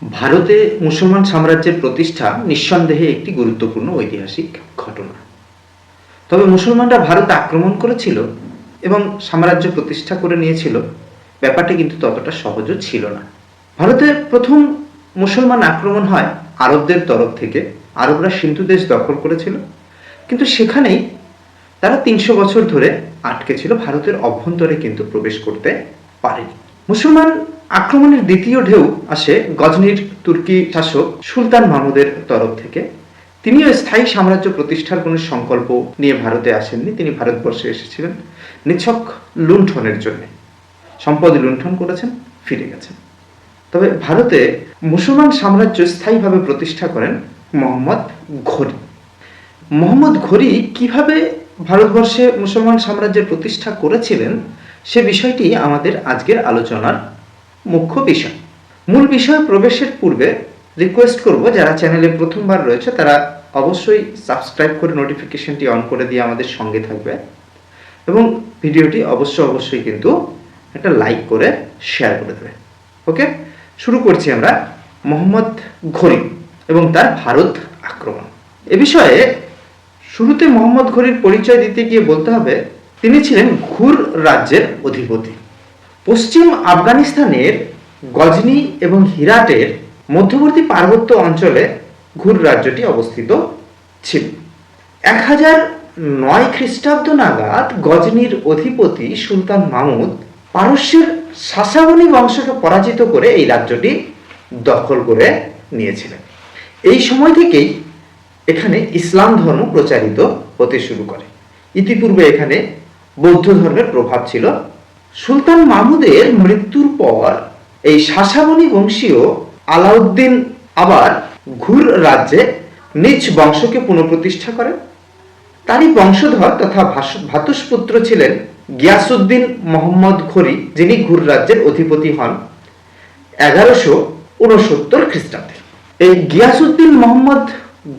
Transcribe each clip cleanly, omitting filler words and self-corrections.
ভারতে মুসলমান সাম্রাজ্যের প্রতিষ্ঠা নিঃসন্দেহে একটি গুরুত্বপূর্ণ ঐতিহাসিক ঘটনা। তবে মুসলমানরা ভারত আক্রমণ করেছিল এবং সাম্রাজ্য প্রতিষ্ঠা করে নিয়েছিল, ব্যাপারটা কিন্তু ততটা সহজও ছিল না। ভারতের প্রথম মুসলমান আক্রমণ হয় আরবদের তরফ থেকে। আরবরা সিন্ধু দেশ দখল করেছিল, কিন্তু সেখানেই তারা ৩০০ বছর ধরে আটকে ছিল, ভারতের অভ্যন্তরে কিন্তু প্রবেশ করতে পারেনি। মুসলমান আক্রমণের দ্বিতীয় ঢেউ আসে গজনির তুর্কি শাসক সুলতান মাহমুদের তরফ থেকে। তিনিও স্থায়ী সাম্রাজ্য প্রতিষ্ঠার কোনো সংকল্প নিয়ে ভারতে আসেননি। তিনি ভারতবর্ষে এসেছিলেন নিছক লুণ্ঠনের জন্য, সম্পদ লুণ্ঠন করেছেন, ফিরে গেছেন। তবে ভারতে মুসলমান সাম্রাজ্য স্থায়ীভাবে প্রতিষ্ঠা করেন মোহাম্মদ ঘোরি। মোহাম্মদ ঘোরি কিভাবে ভারতবর্ষে মুসলমান সাম্রাজ্যের প্রতিষ্ঠা করেছিলেন সে বিষয়টি আমাদের আজকের আলোচনার মুখ্য বিষয়। মূল বিষয়ে প্রবেশের পূর্বে রিকোয়েস্ট করব, যারা চ্যানেলে প্রথমবার রয়েছে তারা অবশ্যই সাবস্ক্রাইব করে নোটিফিকেশনটি অন করে দিয়ে আমাদের সঙ্গে থাকবে এবং ভিডিওটি অবশ্যই কিন্তু একটা লাইক করে শেয়ার করে দেবে। ওকে, শুরু করছি আমরা মোহাম্মদ ঘোরি এবং তার ভারত আক্রমণ। এ বিষয়ে শুরুতে মোহাম্মদ ঘোরির পরিচয় দিতে গিয়ে বলতে হবে তিনি ছিলেন ঘুর রাজ্যের অধিপতি। পশ্চিম আফগানিস্তানের গজনি এবং হিরাটের মধ্যবর্তী পার্বত্য অঞ্চলে ঘুর রাজ্যটি অবস্থিত ছিল। 1009 খ্রিস্টাব্দ নাগাদ গজনির অধিপতি সুলতান মাহমুদ পারস্যের সাসাবনী বংশকে পরাজিত করে এই রাজ্যটি দখল করে নিয়েছিলেন। এই সময় থেকেই এখানে ইসলাম ধর্ম প্রচারিত হতে শুরু করে। ইতিপূর্বে এখানে বৌদ্ধ ধর্মের প্রভাব ছিল। সুলতান মাহমুদের মৃত্যুর পর এই সাসাবনী বংশীয় আলাউদ্দিন আবার ঘুর রাজ্যে নিজ বংশকে পুনঃপ্রতিষ্ঠা করেন। তারই বংশধর তথা ভ্রাতুষ্পুত্র ছিলেন গিয়াসউদ্দিন মোহাম্মদ ঘোরি, যিনি ঘুর রাজ্যের অধিপতি হন 1169 খ্রিস্টাব্দে। এই গিয়াসউদ্দিন মোহাম্মদ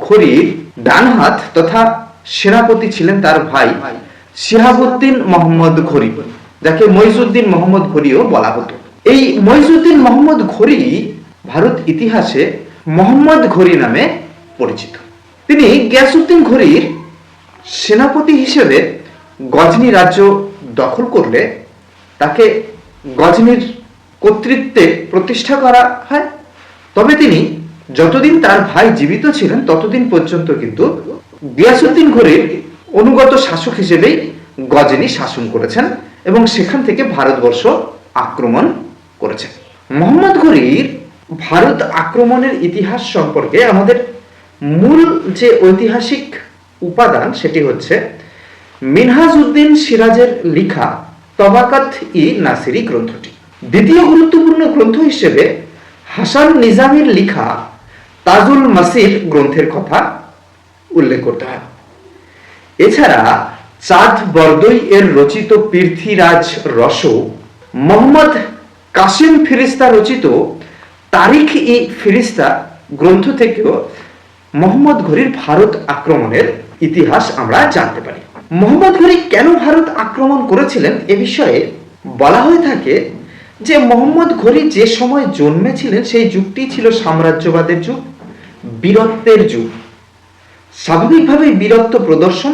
ঘোরির ডান হাত তথা সেনাপতি ছিলেন তার ভাই শিহাবুদ্দিন মোহাম্মদ ঘোরি, যাকে মইজউদ্দিন মোহাম্মদ ঘোরিও বলা হতো। এই মইজউদ্দিন মোহাম্মদ ঘোরি ভারত ইতিহাসে মোহাম্মদ ঘোরি নামে পরিচিত। তিনি গিয়াসউদ্দিন ঘোরির সেনাপতি হিসেবে গজনি রাজ্য দখল করলে তাকে গজনির কর্তৃত্বে প্রতিষ্ঠা করা হয়। তবে তিনি যতদিন তার ভাই জীবিত ছিলেন ততদিন পর্যন্ত কিন্তু গিয়াসউদ্দিন ঘোরির অনুগত শাসক হিসেবেই গজনি শাসন করেছেন এবং সেখান থেকে ভারতবর্ষ আক্রমণ করেছেন। মোহাম্মদ ঘোরির ভারত আক্রমণের ইতিহাস সম্পর্কে আমাদের মূল যে ঐতিহাসিক উপাদান সেটি হচ্ছে মিনহাজ-উদ-দিন সিরাজের লিখা তবাকাত-ই-নাসিরি গ্রন্থটি। দ্বিতীয় গুরুত্বপূর্ণ গ্রন্থ হিসেবে হাসান নিজামীর লিখা তাজুল মাসির গ্রন্থের কথা উল্লেখ করতে হয়। এছাড়া চাঁদ বরদই এর রচিত পৃথ্বীরাজ রস, মোহাম্মদ কাসিম ফিরিস্তা রচিত তারিখ-ই-ফিরিস্তা গ্রন্থ থেকেও মোহাম্মদ ঘোরির ভারত আক্রমণের ইতিহাস আমরা জানতে পারি। মোহাম্মদ ঘোরি কেন ভারত আক্রমণ করেছিলেন এ বিষয়ে বলা হয়ে থাকে যে মোহাম্মদ ঘোরি যে সময় জন্মেছিলেন সেই যুগটি ছিল সাম্রাজ্যবাদের যুগ, বীরত্বের যুগ। স্বাভাবিকভাবেই বীরত্ব প্রদর্শন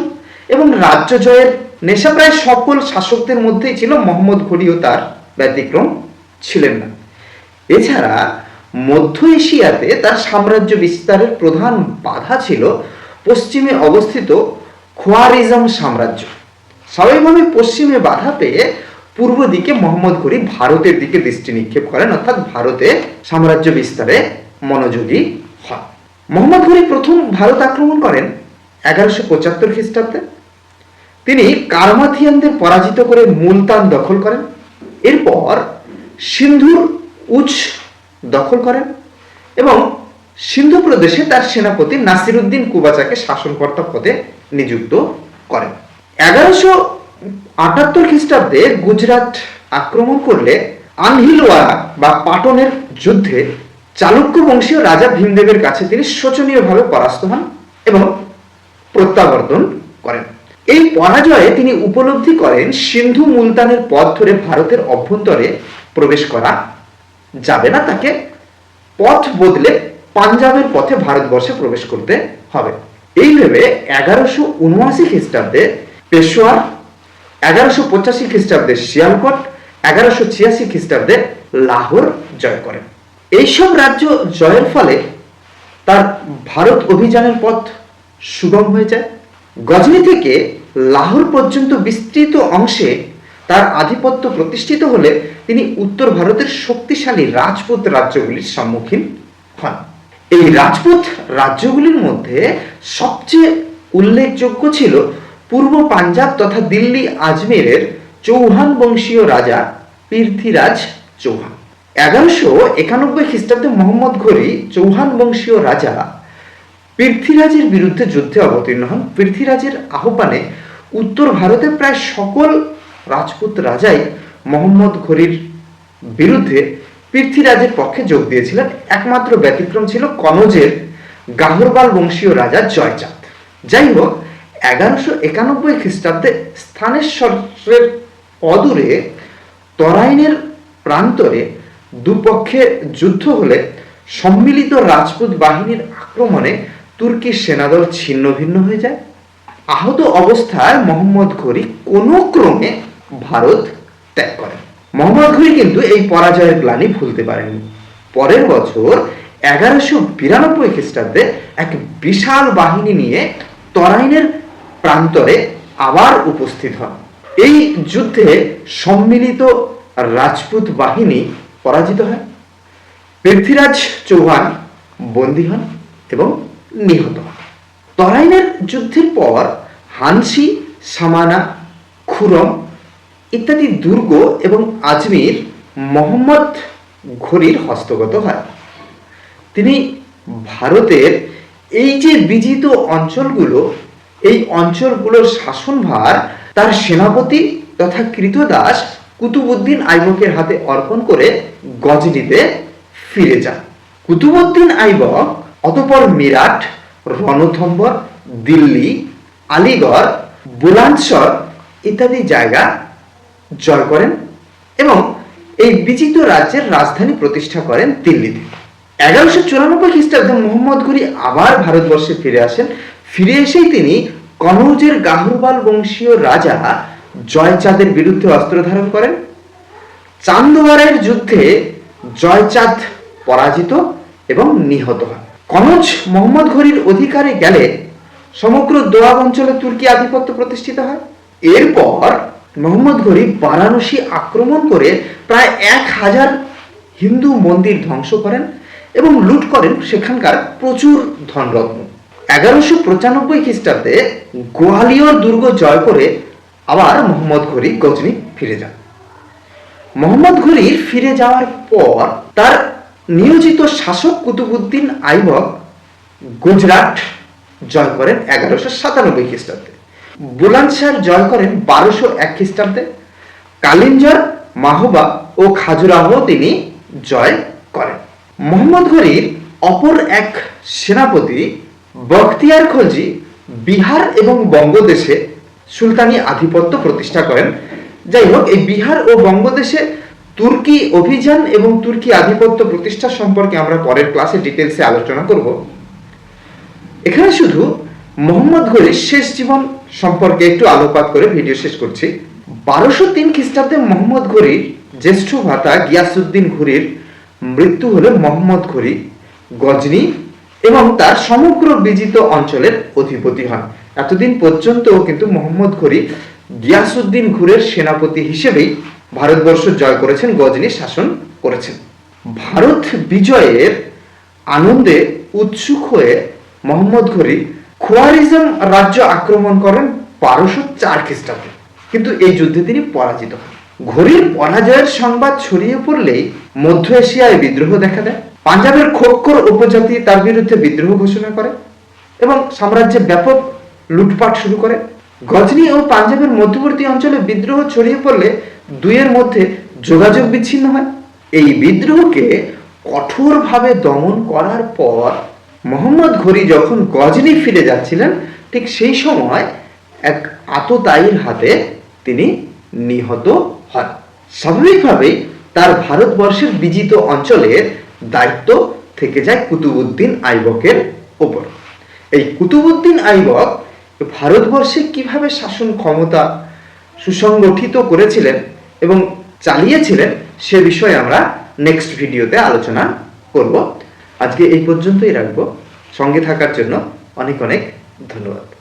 এবং রাজ্য জয়ের নেশা প্রায় সকল শাসকদের মধ্যেই ছিল, মোহাম্মদ ঘোরিও তার ব্যতিক্রম ছিলেন না। এছাড়া মধ্য এশিয়াতে তার সাম্রাজ্য বিস্তারের প্রধান বাধা ছিল পশ্চিমে অবস্থিত খোয়ারিজম সাম্রাজ্য। স্বাভাবিকভাবে পশ্চিমে বাধা পেয়ে পূর্ব দিকে মোহাম্মদ ঘোরি ভারতের দিকে দৃষ্টি নিক্ষেপ করেন, অর্থাৎ ভারতে সাম্রাজ্য বিস্তারে মনোযোগী হন। মোহাম্মদ ঘোরি প্রথম ভারত আক্রমণ করেন 1175 খ্রিস্টাব্দে। তিনি কারমাথিয়ানদের পরাজিত করে মুলতান দখল করেন। এরপর সিন্ধুর উচ দখল করেন এবং সিন্ধু প্রদেশে তার সেনাপতি নাসিরউদ্দিন কুবাচাকে শাসনকর্তা পদে নিযুক্ত করেন। 1178 খ্রিস্টাব্দে গুজরাট আক্রমণ করলে আনহিলওয়ারা বা পাটনের যুদ্ধে চালুক্য বংশীয় রাজা ভীমদেবের কাছে তিনি শোচনীয়ভাবে পরাস্ত হন এবং প্রত্যাবর্তন করেন। এই পরাজয়ে তিনি উপলব্ধি করেন সিন্ধু মুলতানের পথ ধরে ভারতের অভ্যন্তরে প্রবেশ করা যাবে না, তাকে পথ বদলে পাঞ্জাবের পথে ভারতবর্ষে প্রবেশ করতে হবে। এই ভেবে 1179 খ্রিস্টাব্দে পেশোয়ার, 1185 খ্রিস্টাব্দে শিয়ালকোট, 1186 খ্রিস্টাব্দে লাহোর জয় করেন। এইসব রাজ্য জয়ের ফলে তার ভারত অভিযানের পথ সুগম হয়ে যায়। গজনি থেকে লাহোর পর্যন্ত বিস্তৃত অংশে তার আধিপত্য প্রতিষ্ঠিত হলে তিনি উত্তর ভারতের শক্তিশালী রাজপুত রাজ্যগুলির সম্মুখীন হন। এই রাজপুত রাজ্যগুলির মধ্যে সবচেয়ে উল্লেখযোগ্য ছিল পূর্ব পাঞ্জাব তথা দিল্লি আজমেরের চৌহান বংশীয় রাজা পৃথ্বীরাজ চৌহান। 1191 খ্রিস্টাব্দে মোহাম্মদ ঘোরি চৌহান বংশীয় রাজা পৃথ্বীরাজের বিরুদ্ধে যুদ্ধে অবতীর্ণ হন। পৃথ্বীরাজের আহ্বানে উত্তর ভারতের প্রায় সকল রাজপুত রাজাই মোহাম্মদ ঘোরির বিরুদ্ধে পৃথ্বীরাজের পক্ষে যোগ দিয়েছিলেন। একমাত্র ব্যতিক্রম ছিল কনৌজের গাহরবাল বংশীয় রাজা জয়চাঁদ। যাই হোক, 1191 খ্রিস্টাব্দে স্থানেশ্বরের অদূরে তরাইনের প্রান্তরে দুপক্ষে যুদ্ধ হলে সম্মিলিত রাজপুত বাহিনীর আক্রমণে তুর্কির সেনাদল ছিন্ন ভিন্ন হয়ে যায়। আহত অবস্থায় মোহাম্মদ ঘোরি কোনো ক্রমে ভারত ত্যাগ করেন। মোহাম্মদ ঘোরি কিন্তু এই পরাজয়ের গ্লানি ভুলতে পারেননি। পরের বছর 1192 খ্রিস্টাব্দে এক বিশাল বাহিনী নিয়ে তরাইনের প্রান্তরে আবার উপস্থিত হন। এই যুদ্ধে সম্মিলিত রাজপুত বাহিনী পরাজিত হয়। পৃথ্বীরাজ চৌহান বন্দী হন এবং নিহত হন। তরাইনের যুদ্ধের পর হানসি, সামানা, খুরম ইত্যাদি দুর্গ এবং আজমির মোহাম্মদ ঘোরির হস্তগত হয়। তিনি ভারতের এই যে বিজিত অঞ্চলগুলো, এই অঞ্চলগুলোর শাসনভার তার সেনাপতি তথা কৃতদাস কুতুবউদ্দিন আইবকের হাতে অর্পণ করে গজনিতে ফিরে যান। কুতুবউদ্দিন আইবক অতঃপর মিরাট, রণথম্বর, দিল্লি, আলিগড়, বুলান্দশহর ইত্যাদি জায়গা জয় করেন এবং এই বিজিত রাজ্যের রাজধানী প্রতিষ্ঠা করেন দিল্লিতে। 1194 খ্রিস্টাব্দে মোহাম্মদ ঘোরি আবার ভারতবর্ষে ফিরে আসেন। ফিরে এসেই তিনি কনৌজের গাহরবাল বংশীয় রাজা জয়চাঁদের বিরুদ্ধে অস্ত্র ধারণ করেন। চান্দওয়ারের যুদ্ধে জয়চাঁদ পরাজিত এবং নিহত হন। কনৌজ মোহাম্মদ ঘোরির অধিকারে গেলে সমগ্র দোয়াব অঞ্চলে তুর্কি আধিপত্য প্রতিষ্ঠিত হয়। এরপর মোহাম্মদ ঘোরি বারাণসী আক্রমণ করে প্রায় 1000 হিন্দু মন্দির ধ্বংস করেন এবং লুট করেন সেখানকার প্রচুর ধনরত্ন। 1195 খ্রিস্টাব্দে গোয়ালিয়র দুর্গ জয় করে আবার মোহাম্মদ ঘোরি গজনি ফিরে যান। মোহাম্মদ ঘোরির ফিরে যাওয়ার পর তার নিয়োজিত শাসক কুতুবউদ্দিন আইবক গুজরাট জয় করেন 1197 খ্রিস্টাব্দে। বুলান্দশহর জয় করেন 1201 খ্রিস্টাব্দে। কালিঞ্জর, মাহোবা ও খাজুরাহ তিনি জয় করেন। মোহাম্মদ ঘোরির অপর এক সেনাপতি বখতিয়ার খলজি বিহার এবং বঙ্গদেশে সুলতানি আধিপত্য প্রতিষ্ঠা করেন। যাই হোক, এই বিহার ও বঙ্গদেশে তুর্কি অভিযান এবং তুর্কি আধিপত্য প্রতিষ্ঠা সম্পর্কে আমরা পরের ক্লাসে ডিটেলসে আলোচনা করব। এখানে শুধু মোহাম্মদ ঘোরির শেষ জীবন সম্পর্কে একটু আলোকপাত করে ভিডিও শেষ করছি। 1203 খ্রিস্টাব্দে মোহাম্মদ ঘোরির জ্যেষ্ঠ ভ্রাতা গিয়াসউদ্দিন ঘোরির মৃত্যু হলে মোহাম্মদ ঘোরি গজনি এবং তার সমগ্র বিজিত অঞ্চলের অধিপতি হন। এতদিন পর্যন্ত কিন্তু মোহাম্মদ ঘোরি গিয়াসউদ্দিন ঘোরের সেনাপতি হিসেবেই ভারতবর্ষ জয় করেছেন, গজনি শাসন করেছেন। ভারত বিজয়ের আনন্দে উৎসুক হয়ে মোহাম্মদ ঘোরি খোয়ারিজম রাজ্য আক্রমণ করেন 1204 খ্রিস্টাব্দে, কিন্তু এই যুদ্ধে তিনি পরাজিত হন। ঘোরির পরাজয়ের সংবাদ ছড়িয়ে পড়লেই মধ্য এশিয়ায় বিদ্রোহ দেখা দেয়। পাঞ্জাবের খোক্কর উপজাতি তার বিরুদ্ধে বিদ্রোহ ঘোষণা করে এবং সাম্রাজ্যে ব্যাপক লুটপাট শুরু করে। গজনি ও পাঞ্জাবের মধ্যবর্তী অঞ্চলে বিদ্রোহ ছড়িয়ে পড়লে দুইয়ের মধ্যে যোগাযোগ বিচ্ছিন্ন হয়। এই বিদ্রোহকে কঠোরভাবে দমন করার পর মোহাম্মদ ঘোরি যখন গজনি ফিরে যাচ্ছিলেন, ঠিক সেই সময় এক আততায়ীর হাতে তিনি নিহত হন। স্বাভাবিকভাবেই তার ভারতবর্ষের বিজিত অঞ্চলের দায়িত্ব থেকে যায় কুতুবউদ্দিন আইবকের ওপর। এই কুতুবউদ্দিন আইবক ভারতবর্ষে কিভাবে শাসন ক্ষমতা সুসংগঠিত করেছিলেন এবং চালিয়েছিলেন সে বিষয়ে আমরা নেক্সট ভিডিওতে আলোচনা করব। আজকে এই পর্যন্তই রাখবো। সঙ্গে থাকার জন্য অনেক অনেক ধন্যবাদ।